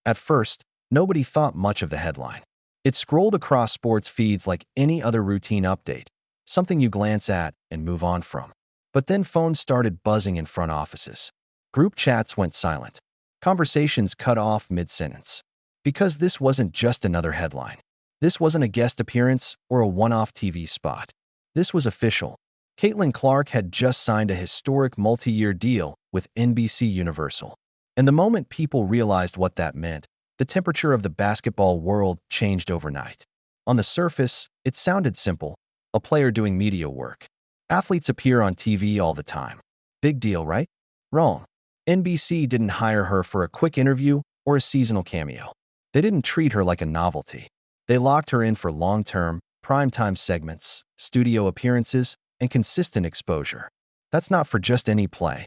At first, nobody thought much of the headline. It scrolled across sports feeds like any other routine update, something you glance at and move on from. But then phones started buzzing in front offices. Group chats went silent. Conversations cut off mid-sentence. Because this wasn't just another headline. This wasn't a guest appearance or a one-off TV spot. This was official. Caitlin Clark had just signed a historic multi-year deal with NBC Universal. And the moment people realized what that meant, the temperature of the basketball world changed overnight. On the surface, it sounded simple, a player doing media work. Athletes appear on TV all the time. Big deal, right? Wrong. NBC didn't hire her for a quick interview or a seasonal cameo. They didn't treat her like a novelty. They locked her in for long-term, primetime segments, studio appearances, and consistent exposure. That's not for just any play.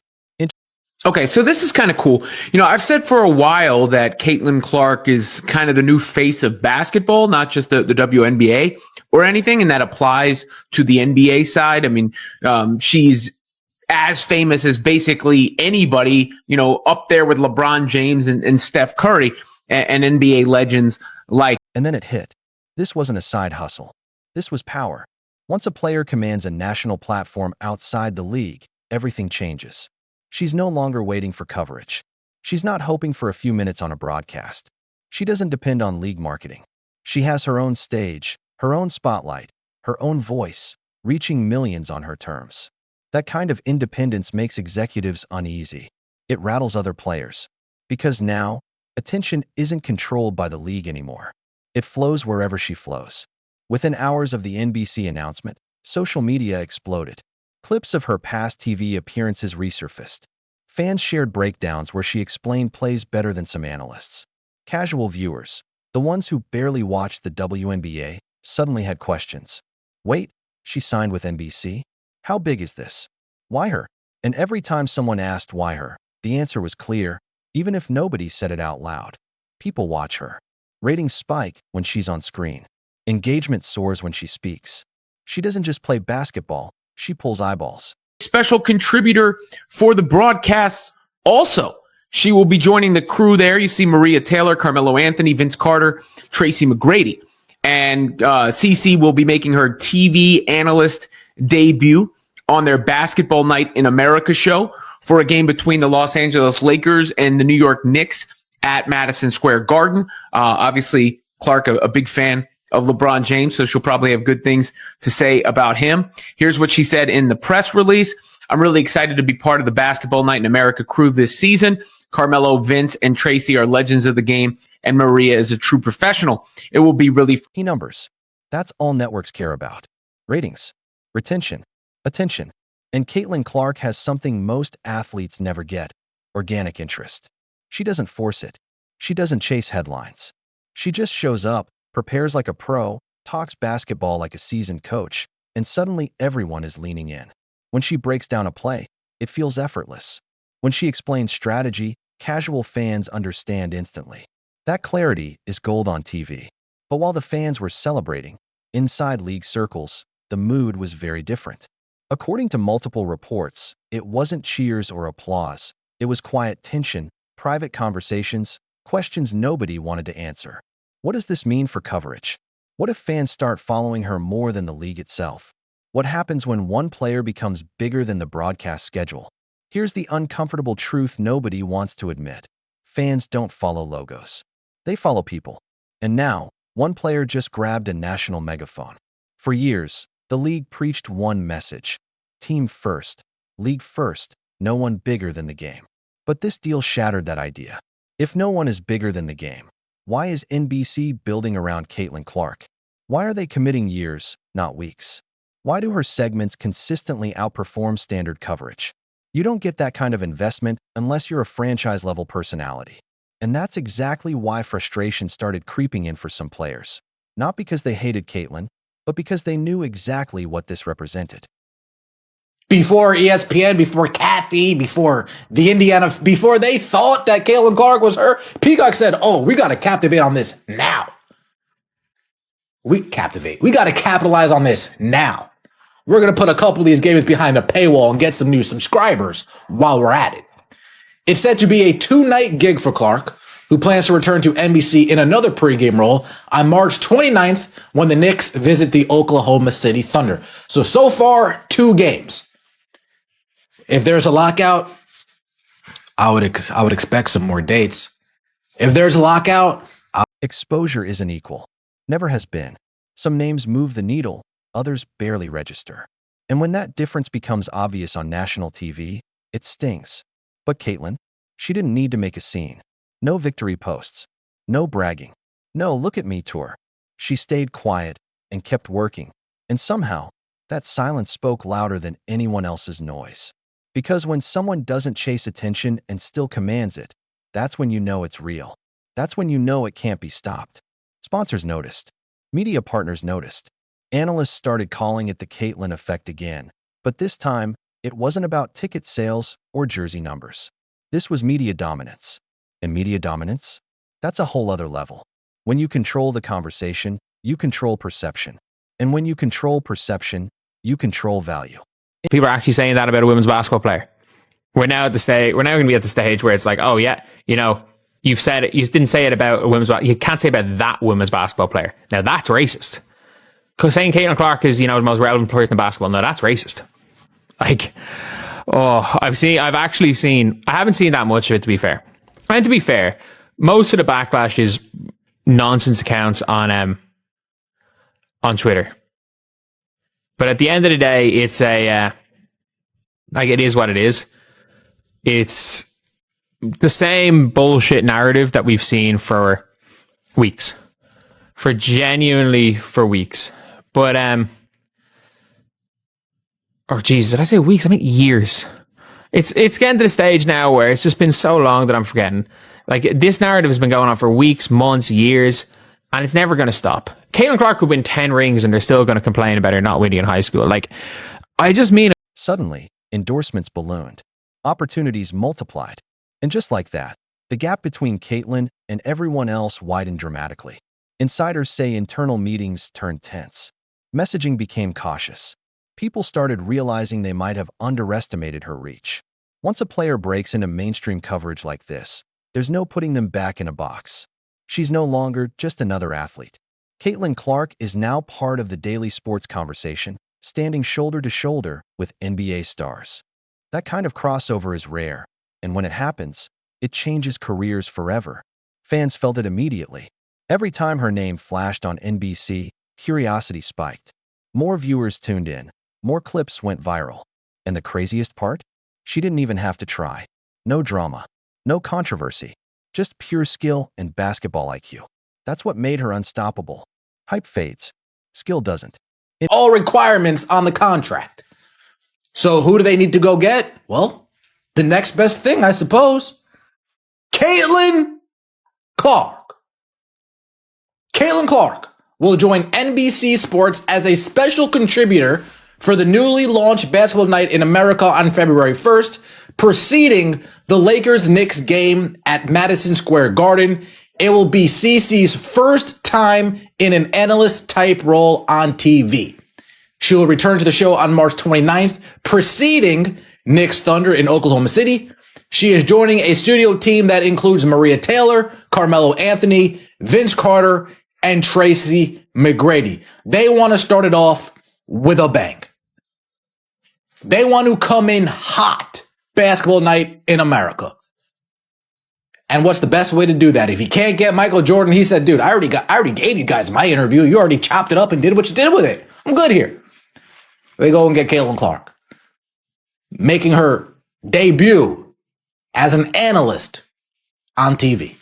Okay, so this is kind of cool. I've said for a while that Caitlin Clark is kind of the new face of basketball, not just the WNBA or anything, and that applies to the NBA side. I mean, she's as famous as basically anybody, up there with LeBron James and Steph Curry and NBA legends like. And then it hit. This wasn't a side hustle. This was power. Once a player commands a national platform outside the league, everything changes. She's no longer waiting for coverage. She's not hoping for a few minutes on a broadcast. She doesn't depend on league marketing. She has her own stage, her own spotlight, her own voice, reaching millions on her terms. That kind of independence makes executives uneasy. It rattles other players. Because now, attention isn't controlled by the league anymore. It flows wherever she flows. Within hours of the NBC announcement, social media exploded. Clips of her past TV appearances resurfaced. Fans shared breakdowns where she explained plays better than some analysts. Casual viewers, the ones who barely watched the WNBA, suddenly had questions. Wait, she signed with NBC? How big is this? Why her? And every time someone asked why her, the answer was clear, even if nobody said it out loud. People watch her. Ratings spike when she's on screen. Engagement soars when she speaks. She doesn't just play basketball, she pulls eyeballs. Special contributor for the broadcasts also. She will be joining the crew there. You see Maria Taylor, Carmelo Anthony, Vince Carter, Tracy McGrady. And CC will be making her TV analyst debut on their Basketball Night in America show for a game between the Los Angeles Lakers and the New York Knicks at Madison Square Garden. Obviously, Clark, a big fan of LeBron James, so she'll probably have good things to say about him. Here's what she said in the press release. I'm really excited to be part of the Basketball Night in America crew this season. Carmelo, Vince, and Tracy are legends of the game, and Maria is a true professional. It will be really Key numbers. That's all networks care about. Ratings, retention, attention. And Caitlin Clark has something most athletes never get: organic interest. She doesn't force it. She doesn't chase headlines. She just shows up, prepares like a pro, talks basketball like a seasoned coach, and suddenly everyone is leaning in. When she breaks down a play, it feels effortless. When she explains strategy, casual fans understand instantly. That clarity is gold on TV. But while the fans were celebrating, inside league circles, the mood was very different. According to multiple reports, it wasn't cheers or applause. It was quiet tension, private conversations, questions nobody wanted to answer. What does this mean for coverage? What if fans start following her more than the league itself? What happens when one player becomes bigger than the broadcast schedule? Here's the uncomfortable truth nobody wants to admit. Fans don't follow logos. They follow people. And now, one player just grabbed a national megaphone. For years, the league preached one message: team first, league first, no one bigger than the game. But this deal shattered that idea. If no one is bigger than the game, why is NBC building around Caitlin Clark? Why are they committing years, not weeks? Why do her segments consistently outperform standard coverage? You don't get that kind of investment unless you're a franchise-level personality. And that's exactly why frustration started creeping in for some players. Not because they hated Caitlin, but because they knew exactly what this represented. Before ESPN, before Kathy, before the Indiana, before they thought that Caitlin Clark was her, Peacock said, oh, we got to captivate on this now. We got to capitalize on this now. We're going to put a couple of these games behind a paywall and get some new subscribers while we're at it. It's said to be a 2-night gig for Clark, who plans to return to NBC in another pregame role on March 29th when the Knicks visit the Oklahoma City Thunder. So far, 2 games. If there's a lockout, I would expect some more dates. If there's a lockout, Exposure isn't equal. Never has been. Some names move the needle, others barely register. And when that difference becomes obvious on national TV, it stings. But Caitlyn, she didn't need to make a scene. No victory posts. No bragging. No look at me tour. She stayed quiet and kept working. And somehow, that silence spoke louder than anyone else's noise. Because when someone doesn't chase attention and still commands it, that's when you know it's real. That's when you know it can't be stopped. Sponsors noticed. Media partners noticed. Analysts started calling it the Caitlyn effect again. But this time, it wasn't about ticket sales or jersey numbers. This was media dominance. And media dominance? That's a whole other level. When you control the conversation, you control perception. And when you control perception, you control value. People are actually saying that about a women's basketball player. We're now going to be at the stage where it's like, oh yeah, you know, you've said it. You didn't say it about a women's. You can't say about that women's basketball player. Now that's racist. Because saying Caitlin Clark is, you know, the most relevant person in basketball. No, that's racist. Like, oh, I haven't seen that much of it, to be fair. And to be fair, most of the backlash is nonsense accounts on Twitter. But at the end of the day, it's it is what it is. It's the same bullshit narrative that we've seen for weeks. For weeks. But, oh Jesus, did I say weeks? I mean years. It's getting to the stage now where it's just been so long that I'm forgetting. Like, this narrative has been going on for weeks, months, years, and it's never going to stop. Caitlin Clark could win 10 rings and they're still going to complain about her not winning in high school. Like, I just mean... Suddenly, endorsements ballooned. Opportunities multiplied. And just like that, the gap between Caitlyn and everyone else widened dramatically. Insiders say internal meetings turned tense. Messaging became cautious. People started realizing they might have underestimated her reach. Once a player breaks into mainstream coverage like this, there's no putting them back in a box. She's no longer just another athlete. Caitlin Clark is now part of the daily sports conversation, standing shoulder to shoulder with NBA stars. That kind of crossover is rare, and when it happens, it changes careers forever. Fans felt it immediately. Every time her name flashed on NBC, curiosity spiked. More viewers tuned in. More clips went viral. And the craziest part? She didn't even have to try. No drama. No controversy. Just pure skill and basketball IQ. That's what made her unstoppable. Hype fades. Skill doesn't. all requirements on the contract. So who do they need to go get? Well, the next best thing, I suppose. Caitlin Clark. Caitlin Clark will join NBC Sports as a special contributor for the newly launched Basketball Night in America on February 1st, preceding the Lakers-Knicks game at Madison Square Garden. It will be CeCe's first time in an analyst-type role on TV. She will return to the show on March 29th, preceding Knicks Thunder in Oklahoma City. She is joining a studio team that includes Maria Taylor, Carmelo Anthony, Vince Carter, and Tracy McGrady. They want to start it off with a bang. They want to come in hot. Basketball Night in America. And what's the best way to do that? If you can't get Michael Jordan, he said, dude, I already gave you guys my interview. You already chopped it up and did what you did with it. I'm good here. They go and get Caitlin Clark, making her debut as an analyst on TV.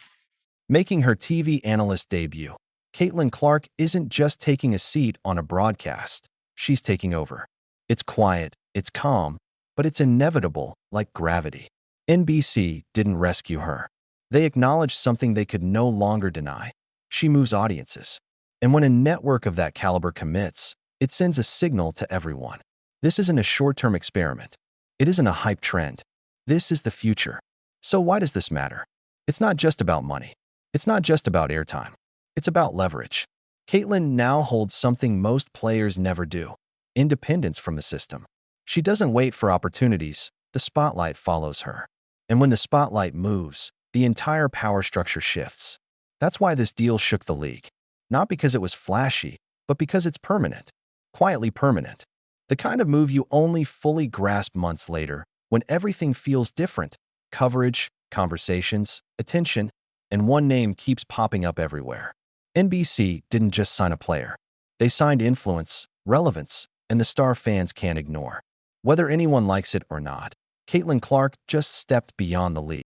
Making her TV analyst debut, Caitlin Clark isn't just taking a seat on a broadcast. She's taking over. It's quiet, it's calm, but it's inevitable, like gravity. NBC didn't rescue her. They acknowledged something they could no longer deny. She moves audiences. And when a network of that caliber commits, it sends a signal to everyone. This isn't a short-term experiment. It isn't a hype trend. This is the future. So why does this matter? It's not just about money. It's not just about airtime. It's about leverage. Caitlin now holds something most players never do: independence from the system. She doesn't wait for opportunities. The spotlight follows her. And when the spotlight moves, the entire power structure shifts. That's why this deal shook the league. Not because it was flashy, but because it's permanent. Quietly permanent. The kind of move you only fully grasp months later, when everything feels different. Coverage, conversations, attention, and one name keeps popping up everywhere. NBC didn't just sign a player. They signed influence, relevance, and the star fans can't ignore. Whether anyone likes it or not, Caitlin Clark just stepped beyond the league.